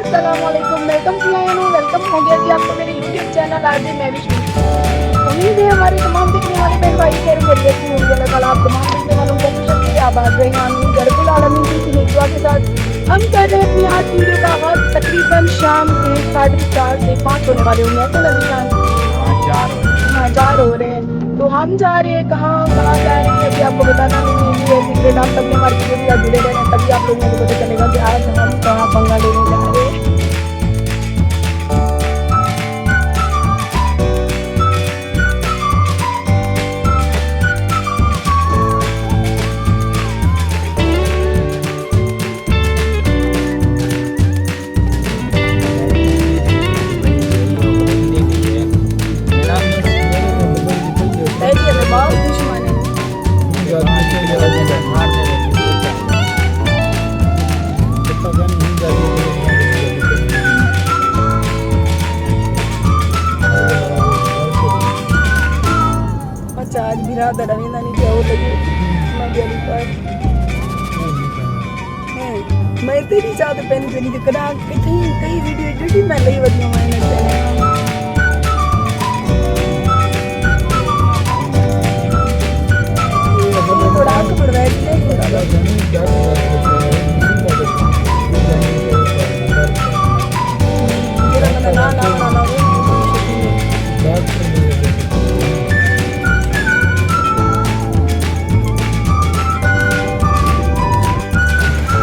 अस्सलामुअलैकुम, welcome to lion, welcome हो गया जी आपको मेरे यूट्यूब चैनल आरजे मैविश में। उम्मीद है हमारे तमाम देखने वाले बहन भाई खैर खैरियत से होंगे। अल्लाह ताला आप तमाम देखने वालों को खुश रखे, आबाद रहे, आमीन या रब्बुल आलमीन की दुआ के साथ हम कर रहे हैं अपनी आज की वीडियो का आगाज तकरीबन शाम के 4:30 से 5 होने वाले होंगे, ऐसा लग रहा है। हाँ 4 हो रहे हैं। तो हम जा रहे हैं कहाँ कहाँ जा रहे हैं अभी आपको बताना नहीं है, ये सीक्रेट। आप सबने हमारे वीडियो के साथ जुड़े रहना, तभी आप लोगों को पता चलेगा कि आज हम कहाँ पंगा लेने जा रहे हैं। पहले हमें बहुत दुश्मन है। अच्छा आज बिरादर रवींद्र नहीं क्या होता है मैं गेली पर मैं तेरी चाहते पेन से नहीं करा कहीं कहीं वीडियो एडिट मैं लई वधी मैंने थोड़ा आगे बढ़वाए ना ना ना ना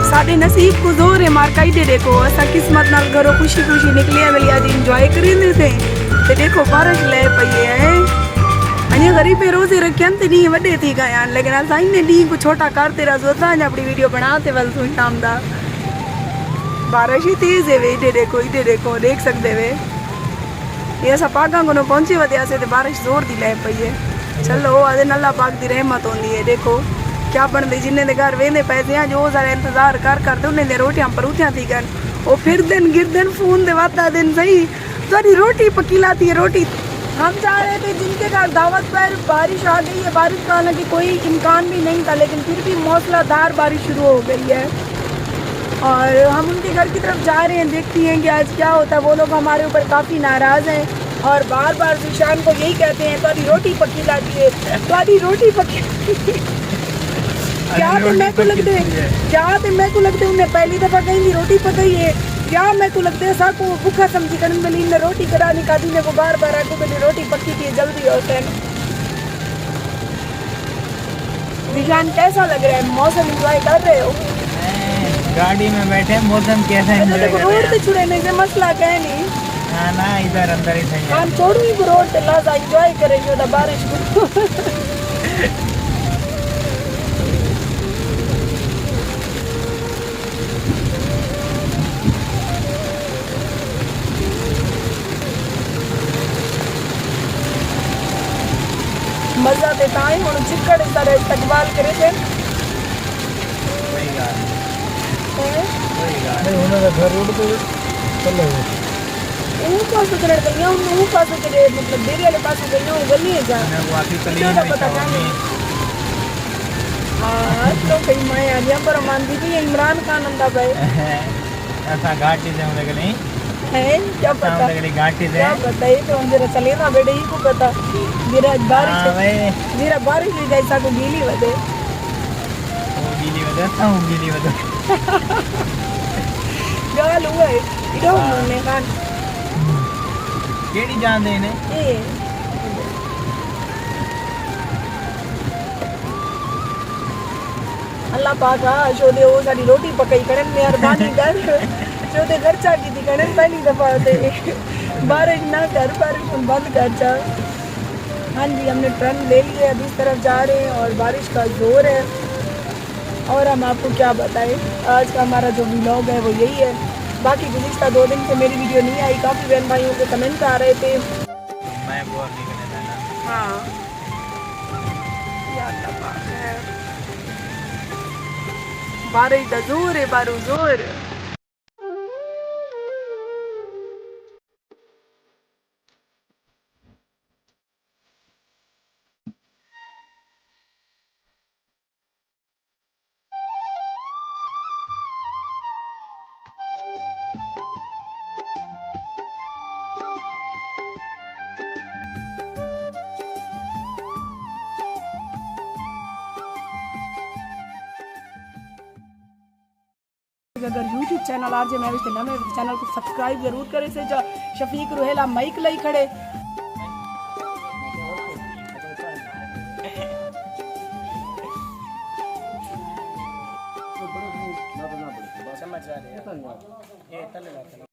साडे नसीब को जोर है मार काई दे देखो असा किस्मत नाल घरों खुशी खुशी निकले वाली आज एंजॉय करेंदे थे ते देखो बारिश ले पई है अने गरीब पे रोजे रखन ते नी वडे थी गया लेकिन असाई ने डी को छोटा करते रहा सोचा अपनी वीडियो बनाते वल तू शाम दा बारिश ही तेज है वे इधे देखो देख सकते वे ये ऐसा पागा को पहुंचे वदया से ते बारिश जोर दी ले पई है। चलो आज नल्ला पाक दी रहमत होंदी है। देखो क्या बनते जिन्हें घर वेंदे पैसे हैं जो सारे इंतजार कर उन्हें दे रोटियां परूथियां थी गन वो फिर दिन गिर दिन फोन दे वाता दिन सही सारी रोटी पकी लाती है रोटी। हम जा रहे थे जिनके घर दावत पर बारिश आ गई है। बारिश का हालांकि कोई इम्कान भी नहीं था लेकिन फिर भी मौसलाधार बारिश शुरू हो गई है और हम उनके घर की तरफ जा रहे हैं। देखती हैं कि आज क्या होता है। वो लोग हमारे ऊपर काफ़ी नाराज़ हैं और बार बार जिशान को यही कहते हैं तुम्हारी रोटी पकी लाती है तुम्हारी रोटी पकी क्या तो मैं को लगते उन्हें पहली दफा कहीं रोटी पकाई है क्या मैं को लगता है साको भूखा समझी करने वाली ने रोटी करानी कादी ने वो बार बार आके मेरी रोटी पकी थी जल्दी होता है। जिशान कैसा लग रहा है मौसम एंजॉय कर रहे हो? गाड़ी में बैठे मौसम कैसा एंजॉय कर रहे हैं? रोड पे छुड़ने से मसला क्या नहीं हाँ ना इधर अंदर ही सही है। हम छोड़ू ही रोड पे लाजा एंजॉय करेंगे तो बारिश को मजा देता है और चिकड़ तरह इस्तकबाल करे थे। नहीं उन्होंने घर रोड पे चल रहे पास करे गलियां उन पास करे मतलब डेरे वाले पास गलियां गली है जा ना पता नहीं। हां तो कहीं मैं आ गया पर मान दी भी इमरान खान अंदा भाई ऐसा घाटी से हम नहीं है क्या पता घाटी से क्या पता है तो अंदर चले ना बेटे ही को पता मेरा बारिश भी जैसा को गीली वदे गीली वदे गाल हुआ है इधर उन्होंने खान केड़ी जान देने ए अल्लाह पाक जो दे वो सारी रोटी पकाई करन मेहरबानी कर जो दे घर चा की थी करन पहली दफा दे बारिश ना कर बारिश बंद कर जा। हाँ जी हमने टर्न ले लिए अभी इस तरफ जा रहे हैं और बारिश का जोर है और हम आपको क्या बताएं आज का हमारा जो व्लॉग है वो यही है। बाकी गुज़िश्ता 2 दिन से मेरी वीडियो नहीं आई काफ़ी बहन भाइयों के कमेंट आ रहे थे। मैं बोर नहीं करने देना। हाँ यार है बारिश का जोर है बारू जोर। अगर यूट्यूब चैनल आरजे महविश ते नवे चैनल को सब्सक्राइब जरूर करे से जा शफीक रुहेला माइक लई खड़े समझ आ रही है ये तले